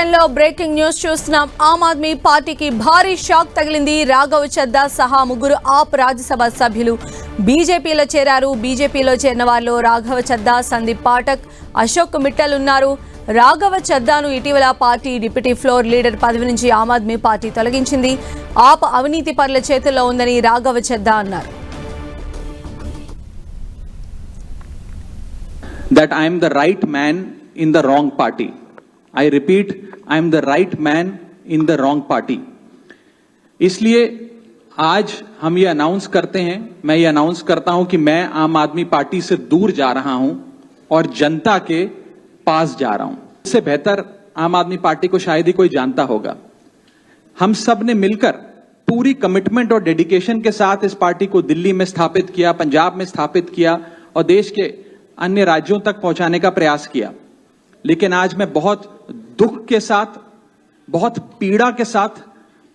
బులెటిన్లో breaking news చూస్తున్నాం. ఆమ్ ఆద్మీ పార్టీకి భారీ షాక్ తగిలింది. రాఘవ్ చద్దా సహా ముగ్గురు ఆప్ రాజ్యసభ సభ్యులు బీజేపీలో చేరారు. బీజేపీలో చేరిన వారిలో రాఘవ్ చద్దా, సందీప్ పాఠక్, అశోక్ మిట్టల్ ఉన్నారు. రాఘవ్ చద్దాను ఇటీవల పార్టీ డిప్యూటీ ఫ్లోర్ లీడర్ పదవి నుంచి ఆమ్ ఆద్మీ పార్టీ తొలగించింది. ఆప్ అవినీతి పరుల చేతుల్లో ఉందని రాఘవ్ చద్దా అన్నారు. That I am the right man in the wrong party. I repeat, I am the right man in the wrong party. इसलिए आज हम ये अनाउंस करते हैं, मैं ये अनाउंस करता हूं कि मैं आम आदमी पार्टी से दूर जा रहा हूं और जनता के पास जा रहा हूं. इससे बेहतर आम आदमी पार्टी को शायद ही कोई जानता होगा. हम सब ने मिलकर पूरी कमिटमेंट और डेडिकेशन के साथ इस पार्टी को दिल्ली में स्थापित किया, पंजाब में स्थापित किया और देश के अन्य राज्यों तक पहुंचाने का प्रयास किया. लेकिन आज मैं बहुत दुख के साथ, बहुत पीड़ा के साथ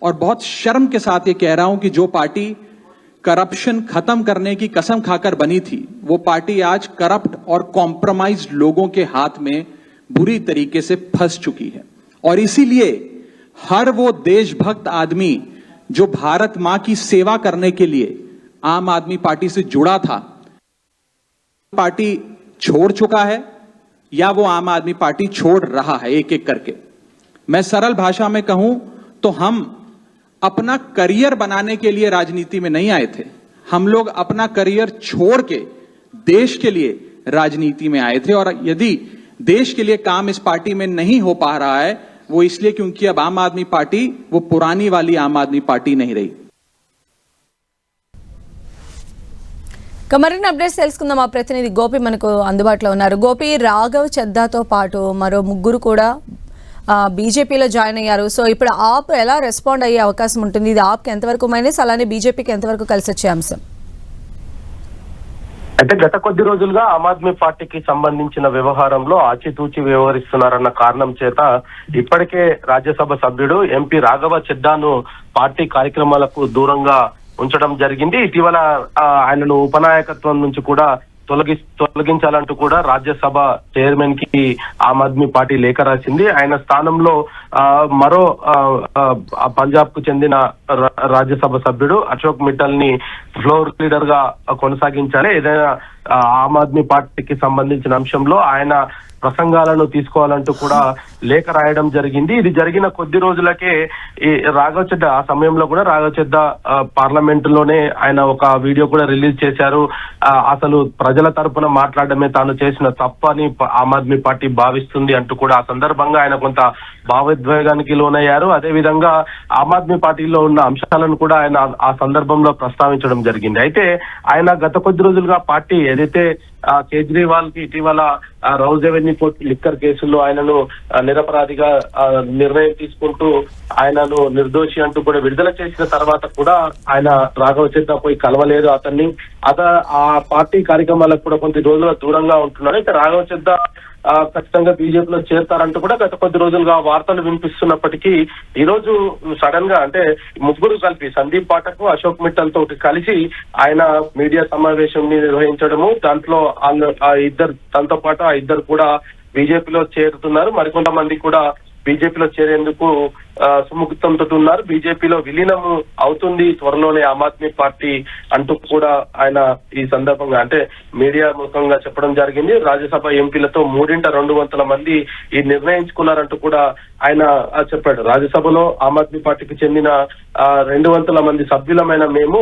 और बहुत शर्म के साथ ये कह रहा हूं कि जो पार्टी करप्शन खत्म करने की कसम खाकर बनी थी, वो पार्टी आज करप्ट और कॉम्प्रोमाइज्ड लोगों के हाथ में बुरी तरीके से फंस चुकी है. और इसीलिए हर वो देशभक्त आदमी जो भारत मां की सेवा करने के लिए आम आदमी पार्टी से जुड़ा था, पार्टी छोड़ चुका है या वो आम आदमी पार्टी छोड़ रहा है एक एक करके. मैं सरल भाषा में कहूं तो हम अपना करियर बनाने के लिए राजनीति में नहीं आए थे. हम लोग अपना करियर छोड़ के देश के लिए राजनीति में आए थे. और यदि देश के लिए काम इस पार्टी में नहीं हो पा रहा है, वो इसलिए क्योंकि अब आम आदमी पार्टी वो पुरानी वाली आम आदमी पार्टी नहीं रही. మరిన్ని అప్డేట్స్ తెలుసుకుందాం. మా ప్రతినిధి గోపి మనకు అందుబాటులో ఉన్నారు. గోపి, రాఘవ్ చద్దాతో పాటు మరో ముగ్గురు కూడా బీజేపీలో జాయిన్ అయ్యారు. సో ఇప్పుడు ఆప్ ఎలా రెస్పాండ్ అయ్యే అవకాశం ఉంటుంది? ఇది ఆప్కి ఎంతవరకు మైనస్, అలానే బీజేపీకి ఎంతవరకు కలిసి వచ్చే అంశం? అయితే గత కొద్ది రోజులుగా ఆమ్ ఆద్మీ పార్టీకి సంబంధించిన వ్యవహారంలో ఆచితూచి వ్యవహరిస్తున్నారన్న కారణం చేత ఇప్పటికే రాజ్యసభ సభ్యుడు ఎంపీ రాఘవ చద్దాను పార్టీ కార్యక్రమాలకు దూరంగా ఉంచడం జరిగింది. ఇటీవల ఆయనను ఉపనాయకత్వం నుంచి కూడా తొలగించాలంటూ కూడా రాజ్యసభ చైర్మన్ కి ఆమ్ ఆద్మీ పార్టీ లేఖ రాసింది. ఆయన స్థానంలో మరో పంజాబ్ కు చెందిన రాజ్యసభ సభ్యుడు అశోక్ మిట్టల్ ని ఫ్లోర్ లీడర్ గా కొనసాగించాలి. ఏదైనా ఆమ్ ఆద్మీ పార్టీకి సంబంధించిన అంశంలో ఆయన ప్రసంగాలను తీసుకోవాలంటూ కూడా లేఖ రాయడం జరిగింది. ఇది జరిగిన కొద్ది రోజులకే ఈ రాఘవ్ చద్దా, ఆ సమయంలో కూడా రాఘవ్ చద్దా పార్లమెంట్ లోనే ఆయన ఒక వీడియో కూడా రిలీజ్ చేశారు. అసలు ప్రజల తరపున మాట్లాడమే తాను చేసిన తప్పు అని ఆమ్ ఆద్మీ పార్టీ భావిస్తుంది అంటూ కూడా ఆ సందర్భంగా ఆయన కొంత భావోద్వేగానికి లోనయ్యారు. అదే విధంగా ఆమ్ ఆద్మీ పార్టీలో ఉన్న అంశాలను కూడా ఆయన ఆ సందర్భంలో ప్రస్తావించడం జరిగింది. అయితే ఆయన గత కొద్ది రోజులుగా పార్టీ ఏదైతే కేజ్రీవాల్ కి ఇటీవల రౌజ్ రెవెన్యూ కోర్టు లిక్కర్ కేసుల్లో ఆయనను నిరపరాధిగా నిర్ణయం తీసుకుంటూ ఆయనను నిర్దోషి అంటూ కూడా విడుదల చేసిన తర్వాత కూడా ఆయన రాఘవ చద్దా పోయి కలవలేదు అతన్ని. ఆ పార్టీ కార్యక్రమాలకు కూడా కొద్ది రోజుల దూరంగా ఉంటున్నారు. అయితే రాఘవ చద్దా ఖచ్చితంగా బీజేపీలో చేరతారంటూ కూడా గత కొద్ది రోజులుగా వార్తలు వినిపిస్తున్నప్పటికీ ఈ రోజు సడన్ గా అంటే ముగ్గురు కలిపి సందీప్ పాఠక్, అశోక్ మిట్టల్ తోటి కలిసి ఆయన మీడియా సమావేశం నిర్వహించడము, దాంట్లో ఇద్దరు తనతో పాటు ఆ ఇద్దరు కూడా బీజేపీలో చేరుతున్నారు. మరికొంతమంది కూడా బీజేపీలో చేరేందుకు సుముఖతంతో ఉన్నారు. బీజేపీలో విలీనం అవుతుంది త్వరలోనే ఆమ్ ఆద్మీ పార్టీ అంటూ కూడా ఆయన ఈ సందర్భంగా అంటే మీడియా ముఖంగా చెప్పడం జరిగింది. రాజ్యసభ ఎంపీలతో 3/2 మంది ఈ నిర్ణయించుకున్నారంటూ కూడా ఆయన చెప్పాడు. రాజ్యసభలో ఆమ్ ఆద్మీ పార్టీకి చెందిన 200 మంది సభ్యులమైన మేము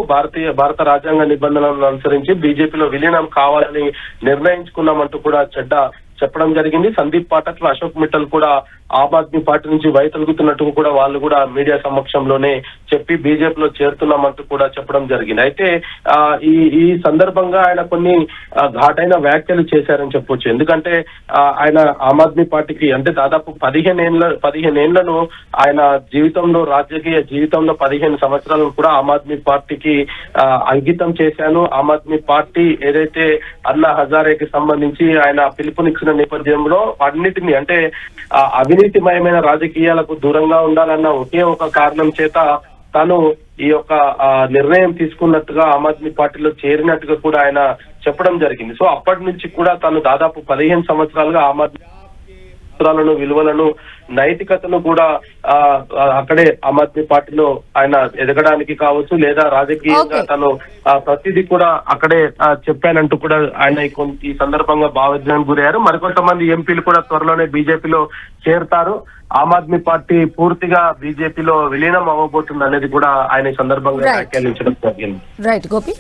భారత రాజ్యాంగ నిబంధనలను అనుసరించి బీజేపీలో విలీనం కావాలని నిర్ణయించుకున్నామంటూ కూడా చడ్డా చెప్పడం జరిగింది. సందీప్ పాఠక్, అశోక్ మిట్టల్ కూడా ఆమ్ ఆద్మీ పార్టీ నుంచి వైతొలుగుతున్నట్టు కూడా వాళ్ళు కూడా మీడియా సమక్షంలోనే చెప్పి బీజేపీలో చేరుతున్నామంటూ కూడా చెప్పడం జరిగింది. అయితే ఈ సందర్భంగా ఆయన కొన్ని ఘాటైన వ్యాఖ్యలు చేశారని చెప్పొచ్చు. ఎందుకంటే ఆయన ఆమ్ ఆద్మీ పార్టీకి అంటే దాదాపు 15 ఏళ్లను ఆయన జీవితంలో, రాజకీయ జీవితంలో 15 సంవత్సరాలను కూడా ఆమ్ ఆద్మీ పార్టీకి అంకితం చేశాను. ఆమ్ ఆద్మీ పార్టీ ఏదైతే అన్నా హజారేకి సంబంధించి ఆయన పిలుపునిచ్చిన నేపథ్యంలో అన్నిటినీ అంటే అవినీతిమయమైన రాజకీయాలకు దూరంగా ఉండాలన్న ఒకే ఒక కారణం చేత తాను ఈ యొక్క నిర్ణయం తీసుకున్నట్టుగా ఆమ్ ఆద్మీ పార్టీలో చేరినట్టుగా కూడా ఆయన చెప్పడం జరిగింది. సో అప్పటి నుంచి కూడా తాను దాదాపు 15 సంవత్సరాలుగా ఆమ్ ఆద్మీ సూత్రాలను, విలువలను, నైతికతను కూడా అక్కడే ఆమ్ ఆద్మీ పార్టీలో ఆయన ఎదగడానికి కావచ్చు, లేదా రాజకీయంగా తను ప్రతిదీ కూడా అక్కడే చెప్పానంటూ కూడా ఆయన ఈ సందర్భంగా భావోద్వేగానికి గురయ్యారు. మరికొంతమంది ఎంపీలు కూడా త్వరలోనే బీజేపీలో చేరుతారు. ఆమ్ ఆద్మీ పార్టీ పూర్తిగా బీజేపీలో విలీనం అవ్వబోతుంది అనేది కూడా ఆయన ఈ సందర్భంగా వ్యాఖ్యానించడం జరిగింది. రైట్ గోపి.